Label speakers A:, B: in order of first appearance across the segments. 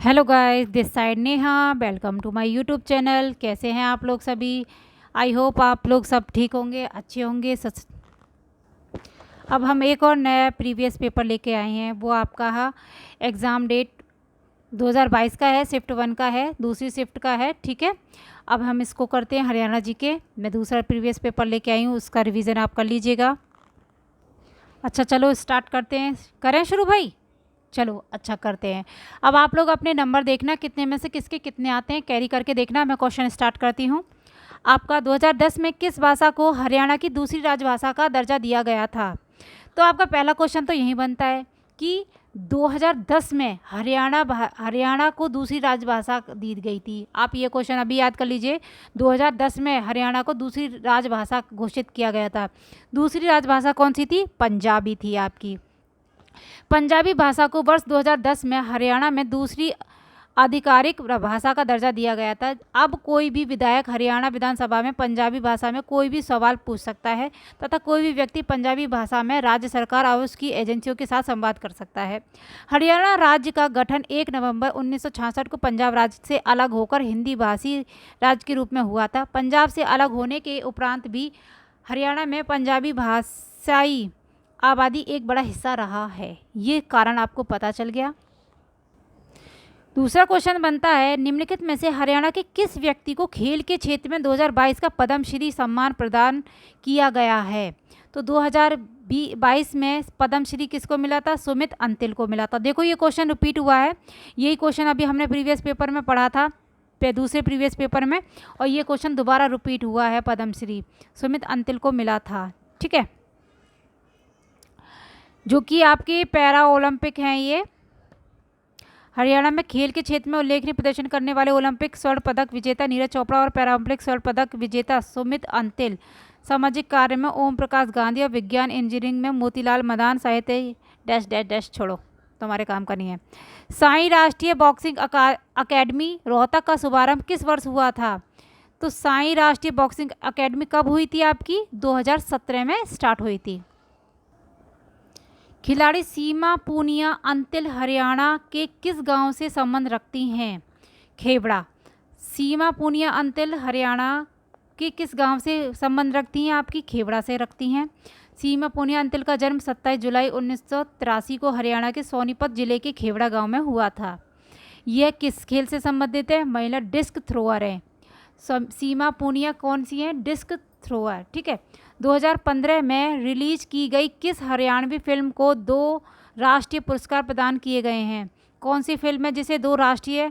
A: Hello guys, this side Neha. Welcome to my YouTube channel. कैसे हैं आप लोग सभी? आई होप आप लोग सब ठीक होंगे, अच्छे होंगे। सच अब हम एक और नया प्रीवियस पेपर लेके आए हैं। वो आपका एग्ज़ाम डेट 2022 का है, शिफ्ट 1 का है, दूसरी शिफ्ट का है। ठीक है, अब हम इसको करते हैं हरियाणा जी के। मैं दूसरा प्रीवियस पेपर लेके आई हूँ, उसका रिवीजन आप कर लीजिएगा। अच्छा चलो स्टार्ट करते हैं। करें शुरू भाई? चलो अच्छा करते हैं। अब आप लोग अपने नंबर देखना, कितने में से किसके कितने आते हैं, कैरी करके देखना। मैं क्वेश्चन स्टार्ट करती हूँ। आपका 2010 में किस भाषा को हरियाणा की दूसरी राजभाषा का दर्जा दिया गया था? तो आपका पहला क्वेश्चन तो यही बनता है कि 2010 में हरियाणा को दूसरी राजभाषा दी गई थी। आप ये क्वेश्चन अभी याद कर लीजिए। 2010 में हरियाणा को दूसरी राजभाषा घोषित किया गया था। दूसरी राजभाषा कौन सी थी? पंजाबी थी आपकी। पंजाबी भाषा को वर्ष 2010 में हरियाणा में दूसरी आधिकारिक भाषा का दर्जा दिया गया था। अब कोई भी विधायक हरियाणा विधानसभा में पंजाबी भाषा में कोई भी सवाल पूछ सकता है तथा कोई भी व्यक्ति पंजाबी भाषा में राज्य सरकार और उसकी एजेंसियों के साथ संवाद कर सकता है। हरियाणा राज्य का गठन 1 नवंबर 1966 को पंजाब राज्य से अलग होकर हिंदी भाषी राज्य के रूप में हुआ था। पंजाब से अलग होने के उपरांत भी हरियाणा में पंजाबी भाषाई आबादी एक बड़ा हिस्सा रहा है। ये कारण आपको पता चल गया। दूसरा क्वेश्चन बनता है, निम्नलिखित में से हरियाणा के किस व्यक्ति को खेल के क्षेत्र में 2022 का पद्मश्री सम्मान प्रदान किया गया है? तो 2022 में पद्मश्री किसको मिला था? सुमित अंतिल को मिला था। देखो ये क्वेश्चन रिपीट हुआ है। यही क्वेश्चन अभी हमने प्रीवियस पेपर में पढ़ा था, दूसरे प्रीवियस पेपर में, और ये क्वेश्चन दोबारा रिपीट हुआ है। पद्मश्री सुमित अंतिल को मिला था। ठीक है, जो कि आपके पैरा ओलंपिक हैं। ये हरियाणा में खेल के क्षेत्र में उल्लेखनीय प्रदर्शन करने वाले ओलंपिक स्वर्ण पदक विजेता नीरज चोपड़ा और पैरालंपिक स्वर्ण पदक विजेता सुमित अंतिल, सामाजिक कार्य में ओम प्रकाश गांधी और विज्ञान इंजीनियरिंग में मोतीलाल मदान, साहित्य डैश डैश डैश छोड़ो, तुम्हारे काम का नहीं है। साई राष्ट्रीय बॉक्सिंग अकेडमी रोहतक का शुभारंभ किस वर्ष हुआ था? तो साई राष्ट्रीय बॉक्सिंग अकेडमी कब हुई थी आपकी? 2017 में स्टार्ट हुई थी। खिलाड़ी सीमा पूनिया अंतिल हरियाणा के किस गांव से संबंध रखती हैं? खेवड़ा। सीमा पूनिया अंतिल हरियाणा के किस गांव से संबंध रखती हैं? आपकी खेवड़ा से रखती हैं। सीमा पूनिया अंतिल का जन्म 27 जुलाई 1983 को हरियाणा के सोनीपत जिले के खेवड़ा गांव में हुआ था। यह किस खेल से संबंधित है? महिला डिस्क थ्रोअर है। सीमा पूनिया कौन सी है? Disc thrower. ठीक है। 2015 में रिलीज की गई किस हरियाणवी फिल्म को 2 राष्ट्रीय पुरस्कार प्रदान किए गए हैं? कौन सी फिल्म है जिसे 2 राष्ट्रीय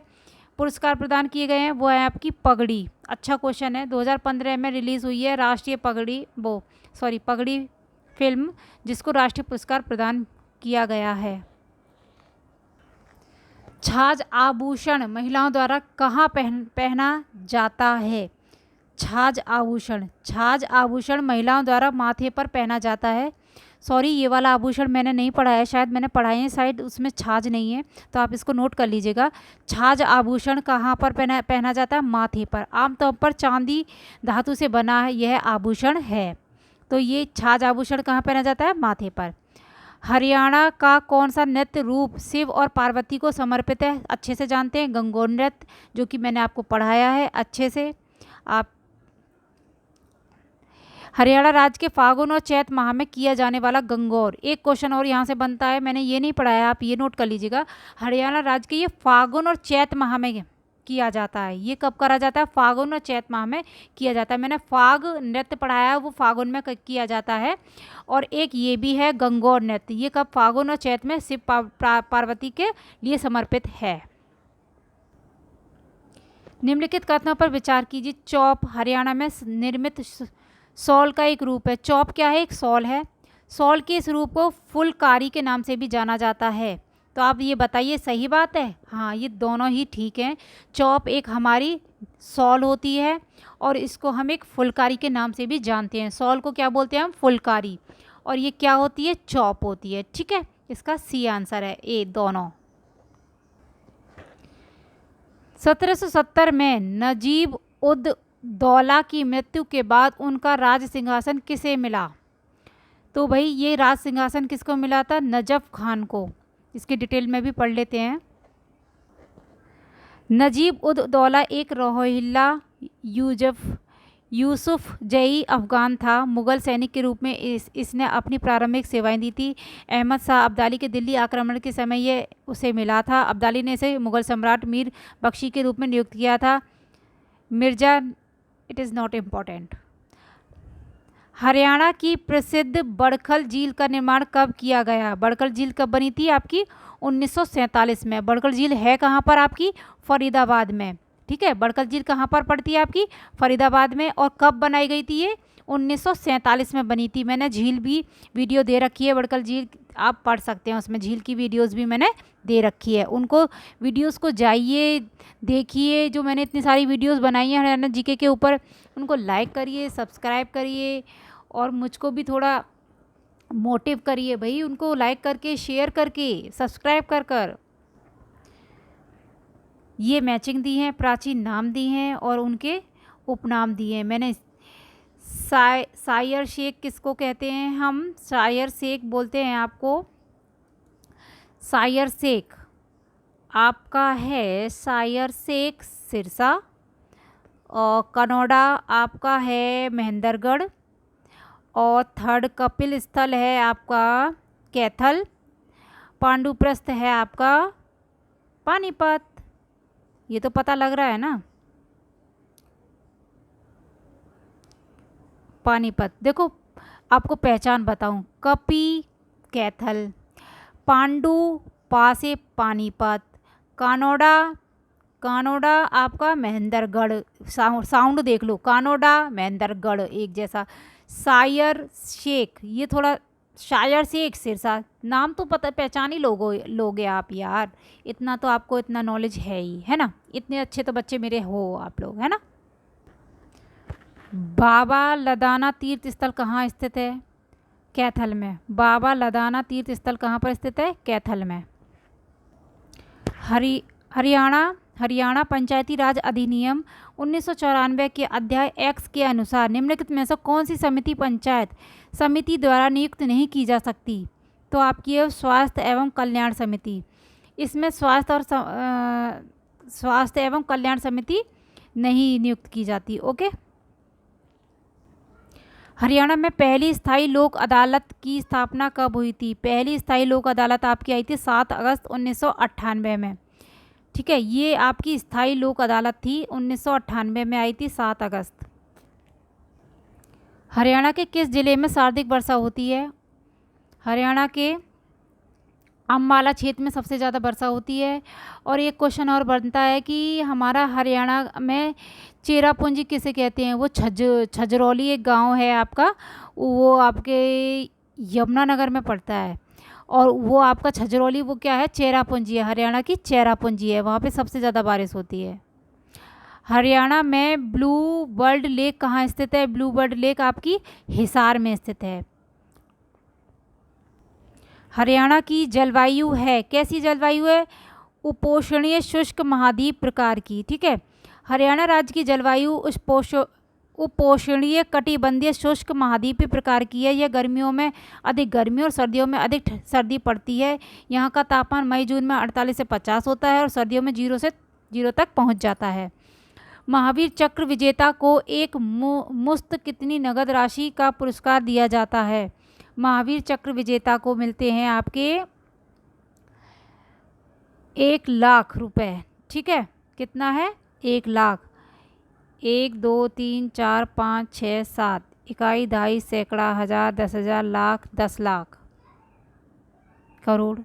A: पुरस्कार प्रदान किए गए हैं? वो है आपकी पगड़ी। अच्छा क्वेश्चन है। 2015 में रिलीज़ हुई है राष्ट्रीय पगड़ी फिल्म, जिसको राष्ट्रीय पुरस्कार प्रदान किया गया है। छाछ आभूषण महिलाओं द्वारा कहाँ पहना जाता है? छाछ आभूषण महिलाओं द्वारा माथे पर पहना जाता है। सॉरी, ये वाला आभूषण मैंने नहीं पढ़ा है, शायद मैंने पढ़ा है शायद उसमें छाछ नहीं है, तो आप इसको नोट कर लीजिएगा। छाछ आभूषण कहाँ पर पहना जाता है? माथे पर। आमतौर पर चांदी धातु से बना है यह आभूषण है। तो ये छाछ आभूषण कहाँ पहना जाता है? माथे पर। हरियाणा का कौन सा नृत्य रूप शिव और पार्वती को समर्पित है? अच्छे से जानते हैं, गंगोर नृत्य, जो कि मैंने आपको पढ़ाया है अच्छे से। आप हरियाणा राज्य के फागुन और चैत माह में किया जाने वाला गंगौर। एक क्वेश्चन और यहाँ से बनता है, मैंने ये नहीं पढ़ाया, आप ये नोट कर लीजिएगा। हरियाणा राज्य के ये फागुन और चैत माह में किया जाता है। ये कब करा जाता है? फागुन और चैत माह में किया जाता है। मैंने फाग नृत्य पढ़ाया है, वो फागुन में किया जाता है। और एक ये भी है गंगौर नृत्य, ये कब? फागुन और चैत में शिव पार्वती के लिए समर्पित है। निम्नलिखित कथनों पर विचार कीजिए। चौप हरियाणा में निर्मित शॉल का एक रूप है। चौप क्या है? एक शॉल है। शॉल के इस रूप को फुलकारी के नाम से भी जाना जाता है। तो आप ये बताइए, सही बात है? हाँ, ये दोनों ही ठीक हैं। चौप एक हमारी शॉल होती है और इसको हम एक फुलकारी के नाम से भी जानते हैं। शॉल को क्या बोलते हैं हम? फुलकारी। और ये क्या होती है? चौप होती है। ठीक है, इसका सी आंसर है, ए दोनों। 1770 में नजीब उद दौला की मृत्यु के बाद उनका राज सिंहासन किसे मिला? तो भाई ये राज सिंहासन किसको मिला था? नजफ खान को। इसकी डिटेल में भी पढ़ लेते हैं। नजीब उद दौला एक रोहिल्ला यूसुफ जई अफ़गान था। मुग़ल सैनिक के रूप में इसने अपनी प्रारंभिक सेवाएं दी थी। अहमद शाह अब्दाली के दिल्ली आक्रमण के समय ये उसे मिला था। अब्दाली ने इसे मुग़ल सम्राट मीर बख्शी के रूप में नियुक्त किया था। Mirza, it is not important. Haryana की प्रसिद्ध बड़खल झील का निर्माण कब किया गया? बड़खल झील कब बनी थी आपकी? 1947 में। बड़खल झील है कहाँ पर आपकी? फरीदाबाद में। ठीक है, बड़खल झील कहाँ पर पड़ती है आपकी? फरीदाबाद में। और कब बनाई गई थी ये? 1947 में बनी थी। मैंने झील भी वीडियो दे रखी है, बड़खल झील आप पढ़ सकते हैं, उसमें झील की वीडियोस भी मैंने दे रखी है। उनको वीडियोस को जाइए देखिए, जो मैंने इतनी सारी वीडियोस बनाई हैं हरियाणा जीके के ऊपर, उनको लाइक करिए, सब्सक्राइब करिए और मुझको भी थोड़ा मोटिव करिए भाई, उनको लाइक करके, शेयर करके, सब्सक्राइब कर कर। ये मैचिंग दी हैं, प्राचीन नाम दी हैं और उनके उपनाम दिए हैं मैंने। शायर शेख किसको कहते हैं हम? शायर शेख बोलते हैं आपको। शायर शेख आपका है शायर शेख सिरसा। और कनौड़ा आपका है महेंद्रगढ़। और थर्ड कपिल स्थल है आपका कैथल। पांडुप्रस्थ है आपका पानीपत। ये तो पता लग रहा है ना, पानीपत। देखो आपको पहचान बताऊं, कपि कैथल, पांडु पासे पानीपत, कानोडा कानोडा आपका महेंद्रगढ़। साउंड देख लो, कानोडा महेंद्रगढ़ एक जैसा। शायर शेख, ये थोड़ा शायर शेख सिरसा, नाम तो पता पहचान ही लोगे आप यार, इतना तो आपको इतना नॉलेज है ही, है ना। इतने अच्छे तो बच्चे मेरे हो आप लोग, है ना। बाबा लदाना तीर्थ स्थल कहाँ स्थित है? कैथल में। बाबा लदाना तीर्थ स्थल कहाँ पर स्थित है? कैथल में। हरियाणा पंचायती राज अधिनियम 1994 के अध्याय X के अनुसार निम्नलिखित में से कौन सी समिति पंचायत समिति द्वारा नियुक्त नहीं की जा सकती? तो आपकी है स्वास्थ्य एवं कल्याण समिति। इसमें स्वास्थ्य एवं कल्याण समिति नहीं नियुक्त की जाती। ओके। हरियाणा में पहली स्थायी लोक अदालत की स्थापना कब हुई थी? पहली स्थायी लोक अदालत आपकी आई थी 7 अगस्त 1998 में। ठीक है, ये आपकी स्थायी लोक अदालत थी, 1998 में आई थी 7 अगस्त। हरियाणा के किस जिले में सर्वाधिक वर्षा होती है? हरियाणा के अम्बाला क्षेत्र में सबसे ज़्यादा वर्षा होती है। और एक क्वेश्चन और बनता है कि हमारा हरियाणा में चेरापूंजी किसे कहते हैं? वो छजरौली एक गांव है आपका, वो आपके यमुनानगर में पड़ता है। और वो आपका छजरौली वो क्या है? चेरापूंजी है, हरियाणा की चेरापूंजी है, वहाँ पे सबसे ज़्यादा बारिश होती है। हरियाणा में ब्लू बर्ड लेक कहाँ स्थित है? ब्लू बर्ड लेक आपकी हिसार में स्थित है। हरियाणा की जलवायु है, कैसी जलवायु है? उपोष्णीय शुष्क महाद्वीप प्रकार की। ठीक है, हरियाणा राज्य की जलवायु उपोष्णीय कटिबंधीय शुष्क महाद्वीपीय प्रकार की है। यह गर्मियों में अधिक गर्मी और सर्दियों में अधिक सर्दी पड़ती है। यहाँ का तापमान मई जून में 48 से 50 होता है और सर्दियों में 0 तक पहुँच जाता है। महावीर चक्र विजेता को एक मुश्त कितनी नगद राशि का पुरस्कार दिया जाता है? महावीर चक्र विजेता को मिलते हैं आपके 1 लाख रुपए। ठीक है, कितना है? 1 लाख। 1 2 3 4 5 6 7 इकाई, दहाई, सैकड़ा, हज़ार, 10,000, लाख, 10 लाख, करोड़।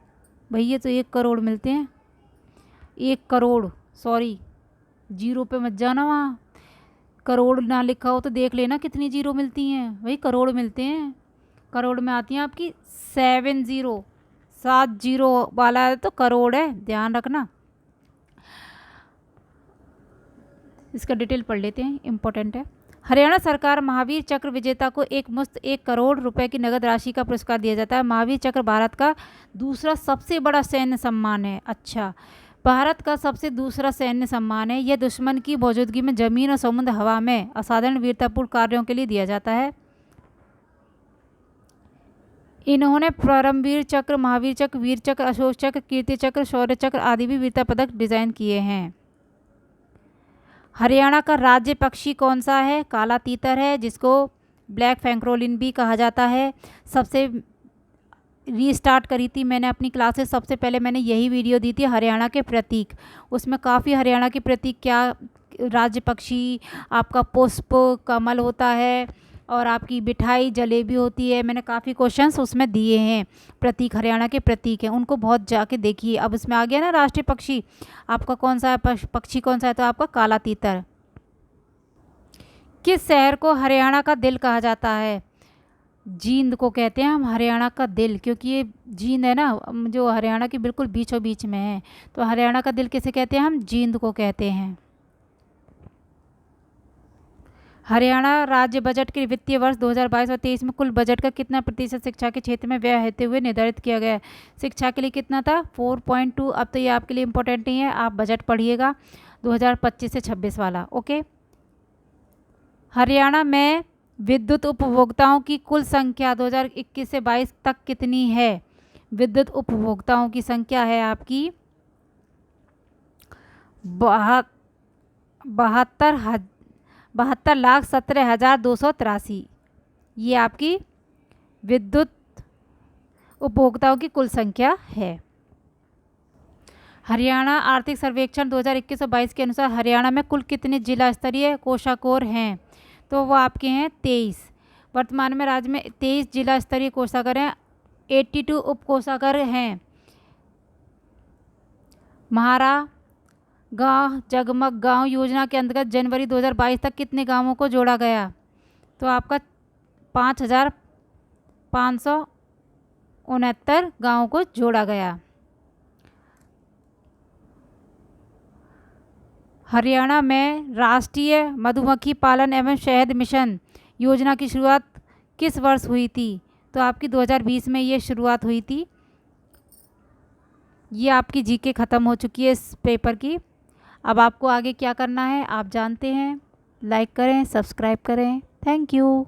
A: भैया तो 1 करोड़ मिलते हैं। 1 करोड़, सॉरी 0 पे मत जाना, वहाँ करोड़ ना लिखा हो तो देख लेना कितनी 0 मिलती हैं। भाई करोड़ मिलते हैं, करोड़ में आती हैं आपकी 7 जीरो वाला है तो करोड़ है, ध्यान रखना। इसका डिटेल पढ़ लेते हैं, इम्पोर्टेंट है। हरियाणा सरकार महावीर चक्र विजेता को एक मुश्त 1 करोड़ रुपए की नगद राशि का पुरस्कार दिया जाता है। महावीर चक्र भारत का दूसरा सबसे बड़ा सैन्य सम्मान है। अच्छा, भारत का सबसे दूसरा सैन्य सम्मान है। यह दुश्मन की मौजूदगी में जमीन और समुद्र हवा में असाधारण वीरतापूर्ण कार्यों के लिए दिया जाता है। इन्होंने परमवीर चक्र, महावीर चक्र, वीर चक्र, अशोक चक्र, कीर्ति चक्र, शौर्य चक्र आदि भी वीरता पदक डिजाइन किए हैं। हरियाणा का राज्य पक्षी कौन सा है? काला तीतर है, जिसको ब्लैक फैंक्रोलिन भी कहा जाता है। सबसे रीस्टार्ट करी थी मैंने अपनी क्लासेस, सबसे पहले मैंने यही वीडियो दी थी हरियाणा के प्रतीक। उसमें काफ़ी हरियाणा के प्रतीक, क्या राज्य पक्षी आपका पुष्प कमल होता है और आपकी मिठाई जलेबी होती है। मैंने काफ़ी क्वेश्चंस उसमें दिए हैं, प्रतीक हरियाणा के प्रतीक हैं, उनको बहुत जाके देखिए। अब इसमें आ गया ना राष्ट्रीय पक्षी आपका कौन सा है, पक्षी कौन सा है, तो आपका काला तीतर। किस शहर को हरियाणा का दिल कहा जाता है? जींद को कहते हैं हम हरियाणा का दिल, क्योंकि ये जींद है ना जो हरियाणा की बिल्कुल बीचों बीच में है। तो हरियाणा का दिल किसे कहते हैं? हम जींद को कहते हैं। हरियाणा राज्य बजट के वित्तीय वर्ष 2022 और 23 में कुल बजट का कितना प्रतिशत शिक्षा के क्षेत्र में व्यय होते हुए निर्धारित किया गया है? शिक्षा के लिए कितना था? 4.2। अब तो ये आपके लिए इम्पोर्टेंट नहीं है, आप बजट पढ़िएगा 2025 से 26 वाला। ओके। हरियाणा में विद्युत उपभोक्ताओं की कुल संख्या 2021 से 22 तक कितनी है? विद्युत उपभोक्ताओं की संख्या है आपकी 72,17,283। ये आपकी विद्युत उपभोक्ताओं की कुल संख्या है। हरियाणा आर्थिक सर्वेक्षण 2021 और 22 के अनुसार हरियाणा में कुल कितने जिला स्तरीय कोषागार हैं? तो वो आपके हैं 23। वर्तमान में राज्य में 23 जिला स्तरीय कोषागार हैं, 82 उप कोषागार हैं। महारा गांव जगमग गांव योजना के अंतर्गत जनवरी 2022 तक कितने गांवों को जोड़ा गया? तो आपका 5,569 गांवों को जोड़ा गया। हरियाणा में राष्ट्रीय मधुमक्खी पालन एवं शहद मिशन योजना की शुरुआत किस वर्ष हुई थी? तो आपकी 2020 में ये शुरुआत हुई थी। ये आपकी जीके ख़त्म हो चुकी है इस पेपर की। अब आपको आगे क्या करना है आप जानते हैं। लाइक करें, सब्सक्राइब करें। Thank you.